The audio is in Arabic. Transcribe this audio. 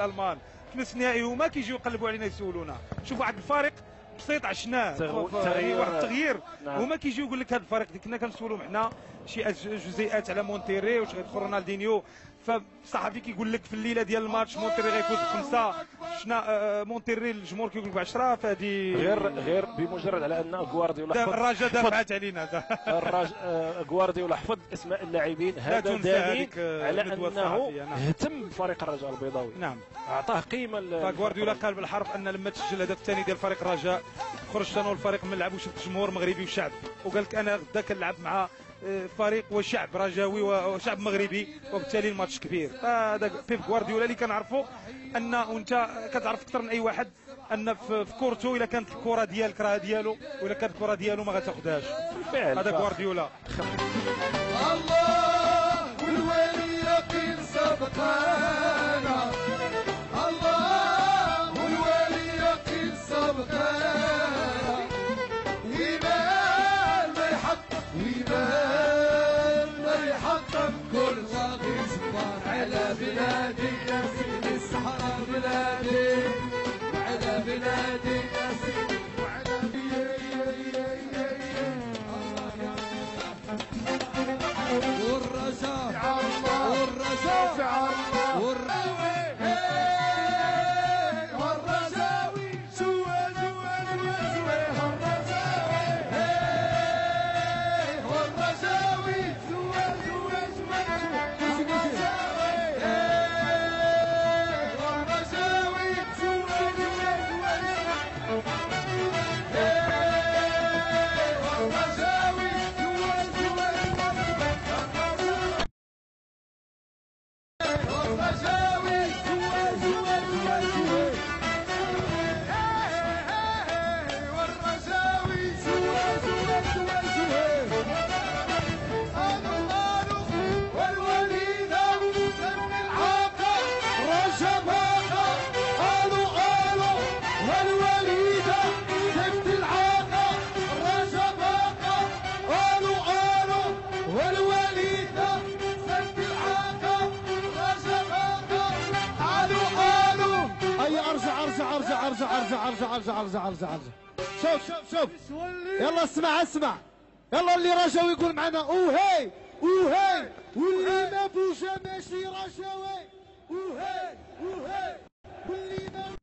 الالمان في نصف النهائي هما كيجيو يقلبوا علينا يسولونا. شوف واحد الفريق بسيط عشناه واحد التغيير. نعم. هما كيجيو يقول لك هذا الفريق اللي كنا كنسولوا حنا شي جزيئات على مونتيري واش غيدخل رونالدينيو، فالصحفي كيقول لك في الليله ديال الماتش مونتيري غيفوز ب5، شنا مونتيري الجمهور كيقول لك ب10، فهذه غير بمجرد على ان غوارديولا الرجاء دافعت علينا. غوارديولا حفظ اسماء اللاعبين، هذا دليل على انه اهتم بفريق الرجاء البيضاوي. نعم، اعطاه قيمه. فغوارديولا قال بالحرف ان لما تسجل الهدف الثاني ديال فريق الرجاء خرجت انا والفريق من اللعب وشفت جمهور مغربي وشعب، وقال لك انا غدا كنلعب مع فريق وشعب رجاوي وشعب مغربي، وبالتالي الماتش كبير. هذا بيب غوارديولا اللي كنعرفوا ان وانت كتعرف اكثر من اي واحد ان في كورته الا كانت الكره ديالك راه ديالو، والا كانت الكره ديالو ما غتاخذهاش. هذا غوارديولا. الله والولي يقين سبقانا، الله والولي يقين سبقانا، إيمان ما يحقق وإيمان ما يحقق كل واقي صبار على بلادي يا سيدي الصحراء بلادي، وعلى بلادي يا سيدي وعلى والرجاء والرجاء والرجاوي سوى والرجاوي ارجع. شوف يلا اسمع يلا اللي رجاوي يقول معنا اوهي واللي ما بوجا ماشي رجاوي، اوهي واللي ما